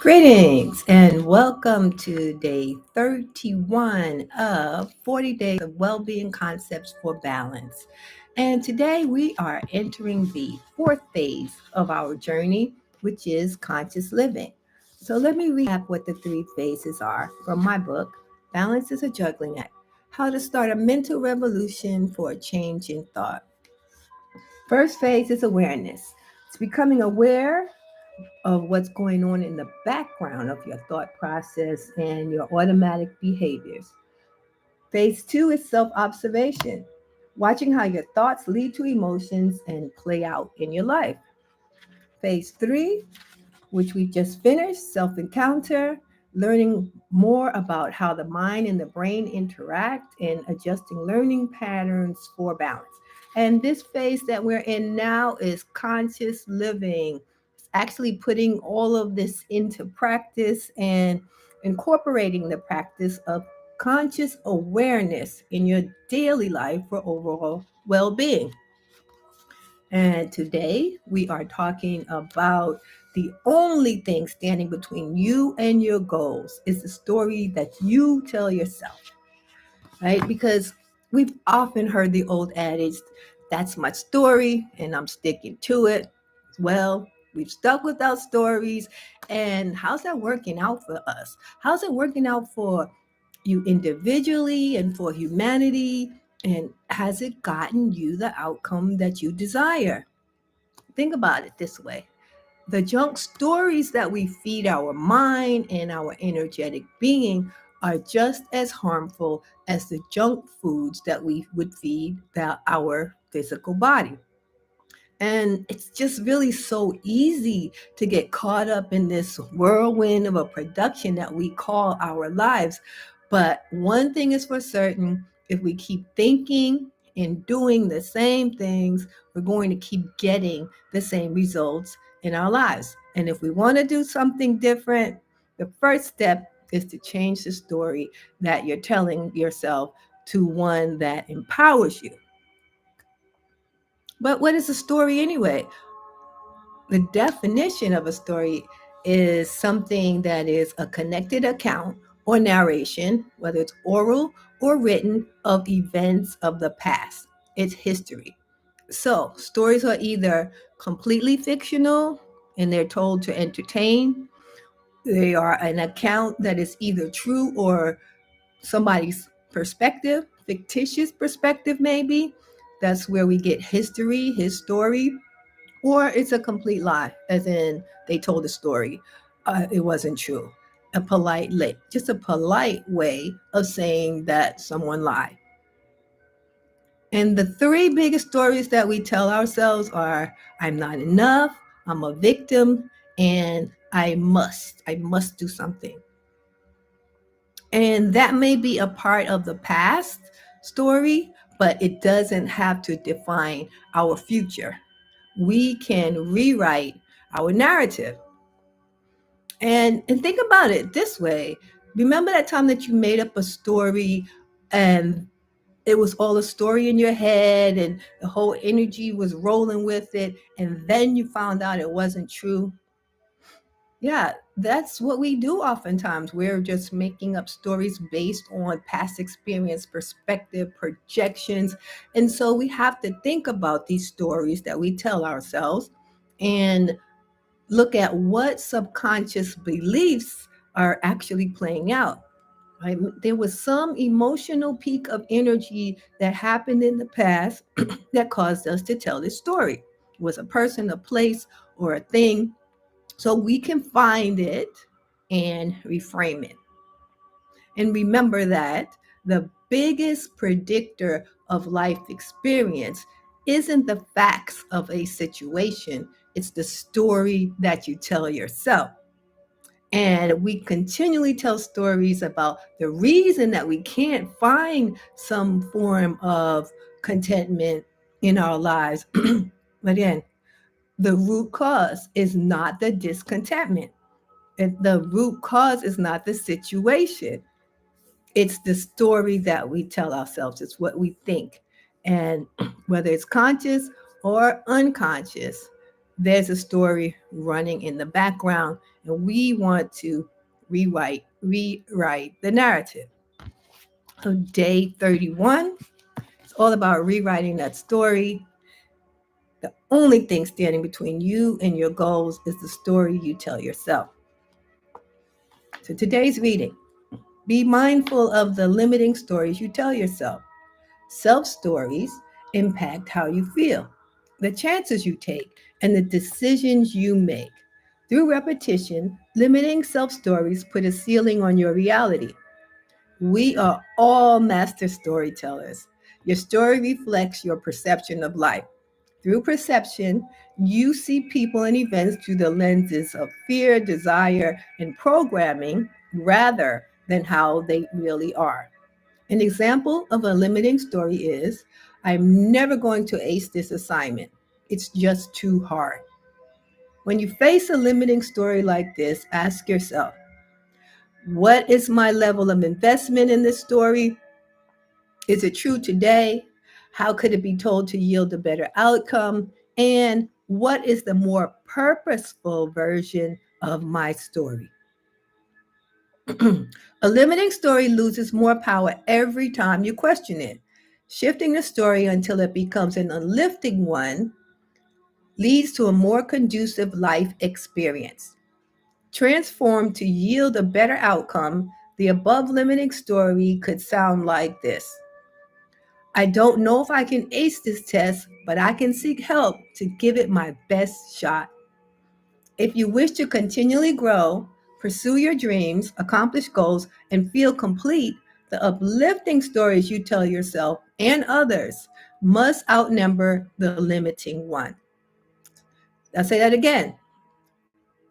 Greetings and welcome to day 31 of 40 Days of Wellbeing Concepts for Balance. And today we are entering the fourth phase of our journey, which is conscious living. So let me recap what the three phases are from my book, Balance is a Juggling Act: How to Start a Mental Revolution for a Change in Thought. First phase is awareness. It's becoming aware of what's going on in the background of your thought process and your automatic behaviors. Phase two is self observation, watching how your thoughts lead to emotions and play out in your life. Phase three, which we just finished, self encounter, learning more about how the mind and the brain interact and adjusting learning patterns for balance. And this phase that we're in now is conscious living. It's actually putting all of this into practice and incorporating the practice of conscious awareness in your daily life for overall well being. And today we are talking about the only thing standing between you and your goals is the story that you tell yourself, right? Because we've often heard the old adage, that's my story and I'm sticking to it. Well, we've stuck with our stories. And how's that working out for us? How's it working out for you individually and for humanity? And has it gotten you the outcome that you desire? Think about it this way: the junk stories that we feed our mind and our energetic being are just as harmful as the junk foods that we would feed our physical body. And it's just really so easy to get caught up in this whirlwind of a production that we call our lives. But one thing is for certain: if we keep thinking and doing the same things, we're going to keep getting the same results in our lives. And if we want to do something different, the first step is to change the story that you're telling yourself to one that empowers you. But what is a story anyway? The definition of a story is something that is a connected account or narration, whether it's oral or written, of events of the past. It's history. So, stories are either completely fictional and they're told to entertain, they are an account that is either true or somebody's perspective, fictitious perspective, maybe. That's where we get history, his story, or it's a complete lie, as in they told a story. It wasn't true. Just a polite way of saying that someone lied. And the three biggest stories that we tell ourselves are: I'm not enough, I'm a victim, and I must do something. And that may be a part of the past story, but it doesn't have to define our future. We can rewrite our narrative. And think about it this way. Remember that time that you made up a story and it was all a story in your head and the whole energy was rolling with it, and then you found out it wasn't true? Yeah, that's what we do oftentimes. We're just making up stories based on past experience, perspective, projections. And so we have to think about these stories that we tell ourselves and look at what subconscious beliefs are actually playing out. Right? There was some emotional peak of energy that happened in the past that caused us to tell this story. It was a person, a place, or a thing. So we can find it and reframe it. And remember that the biggest predictor of life experience isn't the facts of a situation, it's the story that you tell yourself. And we continually tell stories about the reason that we can't find some form of contentment in our lives. But again, the root cause is not the discontentment. The root cause is not the situation. It's the story that we tell ourselves. It's what we think. And whether it's conscious or unconscious, there's a story running in the background, and we want to rewrite the narrative. So day 31, it's all about rewriting that story. The only thing standing between you and your goals is the story you tell yourself. So today's reading, be mindful of the limiting stories you tell yourself. Self stories impact how you feel, the chances you take, and the decisions you make. Through repetition, limiting self stories put a ceiling on your reality. We are all master storytellers. Your story reflects your perception of life. Through perception, you see people and events through the lenses of fear, desire, and programming rather than how they really are. An example of a limiting story is, I'm never going to ace this assignment. It's just too hard. When you face a limiting story like this, ask yourself, what is my level of investment in this story? Is it true today? How could it be told to yield a better outcome? And what is the more purposeful version of my story? A limiting story loses more power every time you question it. Shifting the story until it becomes an uplifting one leads to a more conducive life experience. Transformed to yield a better outcome, the above limiting story could sound like this. I don't know if I can ace this test, but I can seek help to give it my best shot. If you wish to continually grow, pursue your dreams, accomplish goals, and feel complete, the uplifting stories you tell yourself and others must outnumber the limiting one. I'll say that again.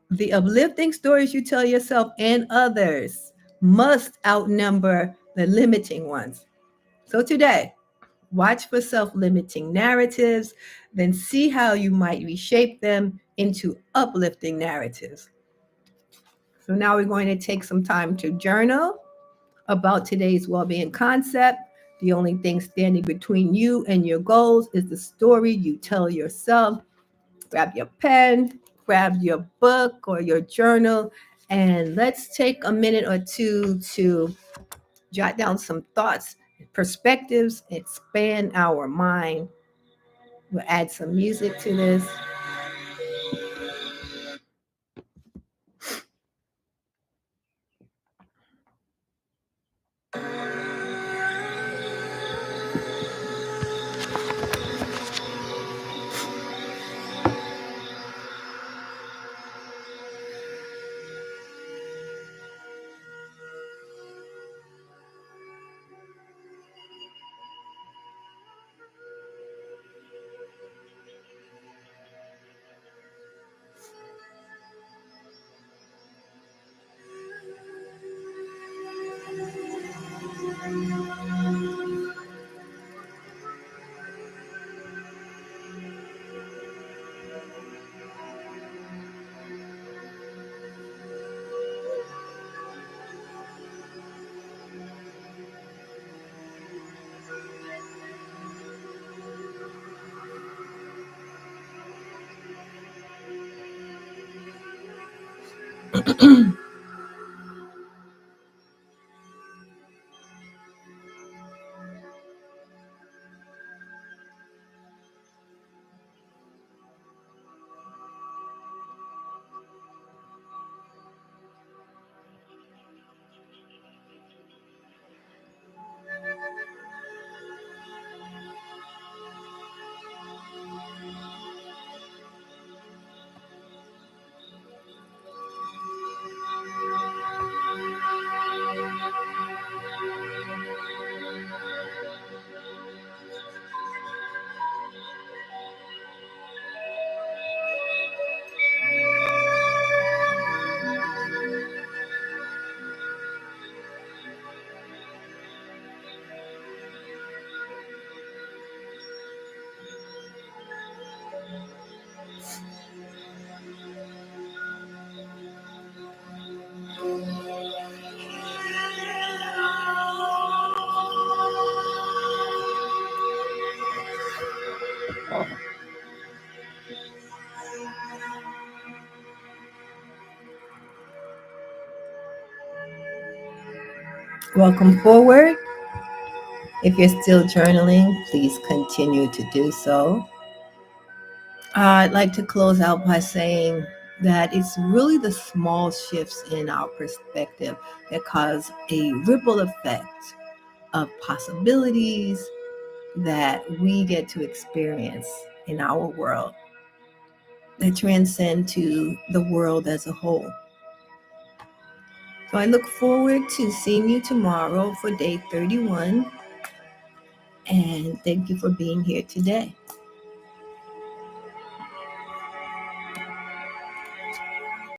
The uplifting stories you tell yourself and others must outnumber the limiting ones. So today, watch for self limiting narratives, then see how you might reshape them into uplifting narratives. So now we're going to take some time to journal about today's well-being concept. The only thing standing between you and your goals is the story you tell yourself. Grab your pen, grab your book or your journal, and let's take a minute or two to jot down some thoughts, perspectives, expand our mind. We'll add some music to this. Welcome forward. If you're still journaling, please continue to do so. I'd like to close out by saying that it's really the small shifts in our perspective that cause a ripple effect of possibilities that we get to experience in our world that transcend to the world as a whole. So I look forward to seeing you tomorrow for day 31. And thank you for being here today.